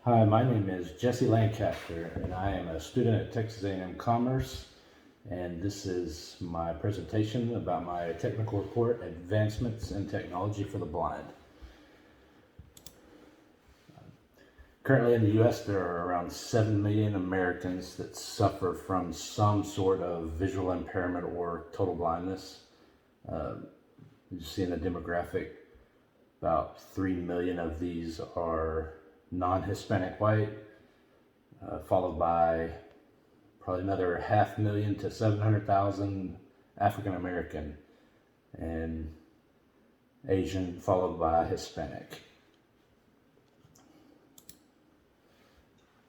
Hi, my name is Jesse Lancaster, and I am a student at Texas A&M Commerce, and this is my presentation about my technical report, Advancements in Technology for the Blind. Currently in the U.S., there are around 7 million Americans that suffer from some sort of visual impairment or total blindness. You see in the demographic, about 3 million of these are non-Hispanic white, followed by probably another 500,000 to 700,000 African American, and Asian, followed by Hispanic.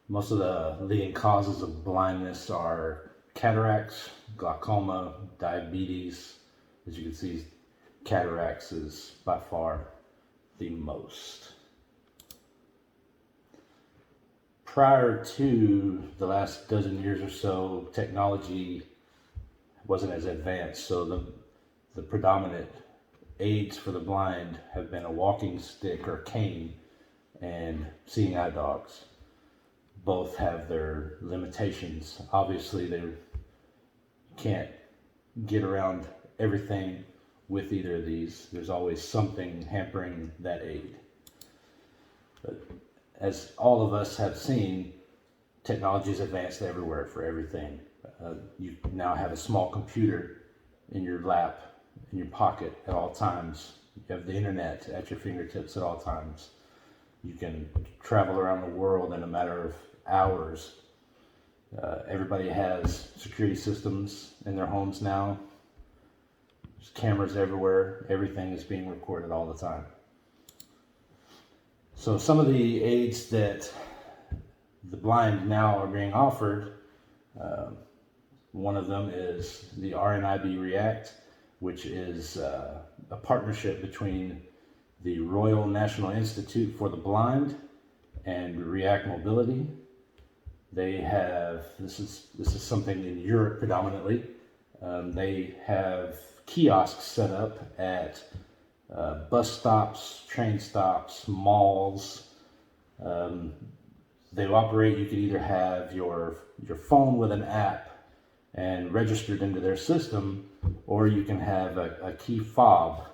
Most of the leading causes of blindness are cataracts, glaucoma, diabetes. As you can see, cataracts is by far the most. Prior to the last dozen years or so, technology wasn't as advanced, so the predominant aids for the blind have been a walking stick or cane and seeing eye dogs. Both have their limitations. Obviously, they can't get around everything with either of these. There's always something hampering that aid. But as all of us have seen, technology has advanced everywhere for everything. You now have a small computer in your lap, in your pocket at all times. You have the internet at your fingertips at all times. You can travel around the world in a matter of hours. Everybody has security systems in their homes now. There's cameras everywhere. Everything is being recorded all the time. So some of the aids that the blind now are being offered, one of them is the RNIB React, which is a partnership between the Royal National Institute for the Blind and React Mobility. They have, this is something in Europe predominantly. They have kiosks set up at bus stops, train stops, malls. They operate, you could either have your phone with an app and registered into their system, or you can have a key fob,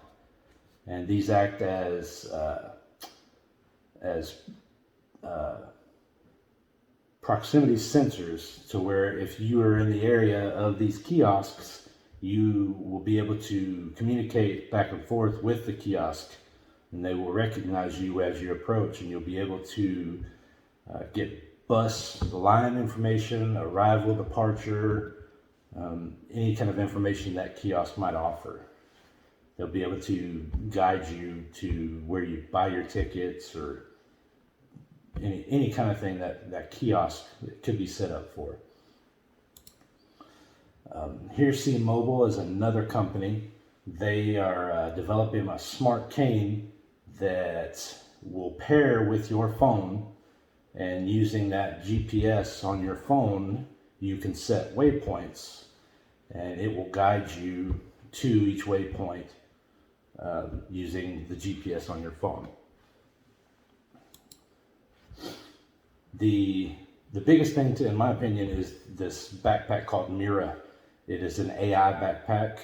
and these act as proximity sensors, to where if you are in the area of these kiosks, you will be able to communicate back and forth with the kiosk, and they will recognize you as you approach, and you'll be able to get bus line information, arrival, departure, any kind of information that kiosk might offer. They'll be able to guide you to where you buy your tickets, or any kind of thing that kiosk could be set up for. HearSee Mobile is another company. They are developing a smart cane that will pair with your phone, and using that GPS on your phone, you can set waypoints, and it will guide you to each waypoint using the GPS on your phone. The biggest thing, in my opinion, is this backpack called Mira. It is an AI backpack.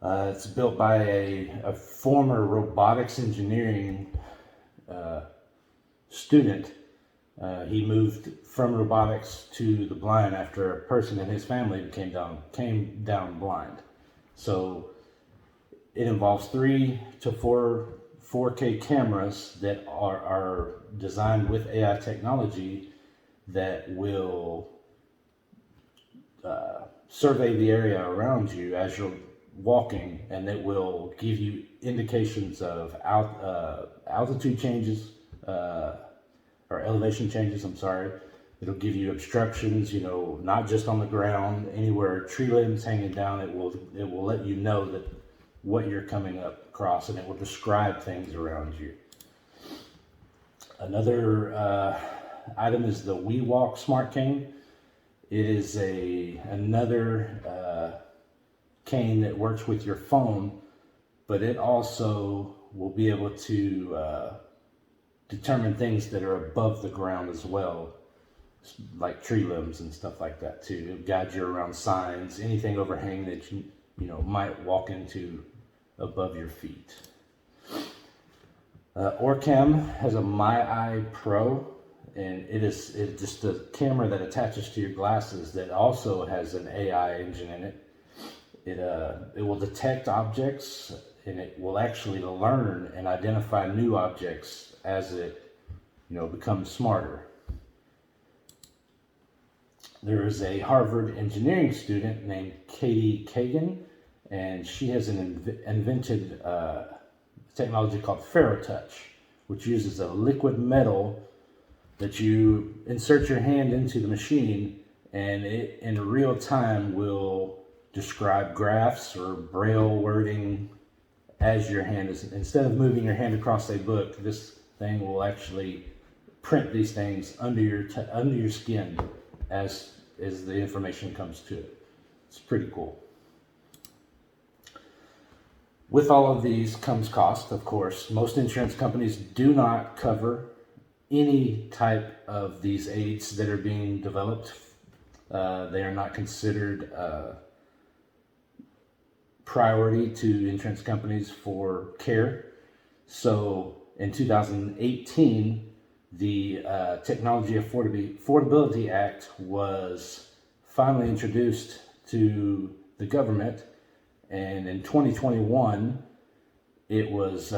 It's built by a former robotics engineering student. He moved from robotics to the blind after a person in his family came down blind. So it involves 3 to 4 4K cameras that are designed with AI technology that will survey the area around you as you're walking, and it will give you indications of altitude changes, or elevation changes, I'm sorry. It'll give you obstructions, not just on the ground, anywhere tree limbs hanging down. It will let you know that what you're coming up across, and it will describe things around you. Another item is the WeWalk Smart Cane. It is another cane that works with your phone, but it also will be able to determine things that are above the ground as well, like tree limbs and stuff like that too. It'll guide you around signs, anything overhang that you might walk into above your feet. Orcam has a MyEye Pro, and it's just a camera that attaches to your glasses that also has an AI engine in it. It will detect objects, and it will actually learn and identify new objects as it becomes smarter. There is a Harvard engineering student named Katie Kagan, and she has invented technology called FerroTouch, which uses a liquid metal that you insert your hand into the machine, and it in real time will describe graphs or braille wording as your hand is. Instead of moving your hand across a book, this thing will actually print these things under your skin as the information comes to it. It's pretty cool. With all of these comes cost, of course. Most insurance companies do not cover any type of these aids that are being developed. They are not considered priority to insurance companies for care. So in 2018, the Technology Affordability Act was finally introduced to the government, and in 2021 it was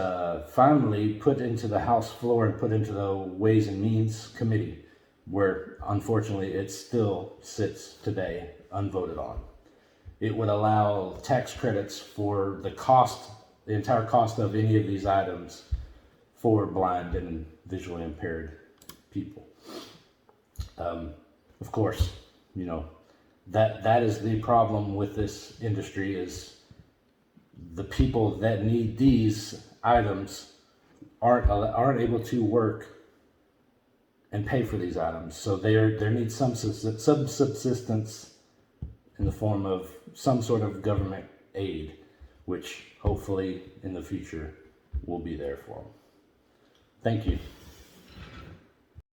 finally put into the House floor and put into the Ways and Means Committee, where unfortunately it still sits today unvoted on. It would allow tax credits for the entire cost of any of these items for blind and visually impaired people. Of course, that is the problem with this industry, is the people that need these items aren't able to work and pay for these items. So there needs some subsistence in the form of some sort of government aid, which hopefully in the future will be there for them. Thank you.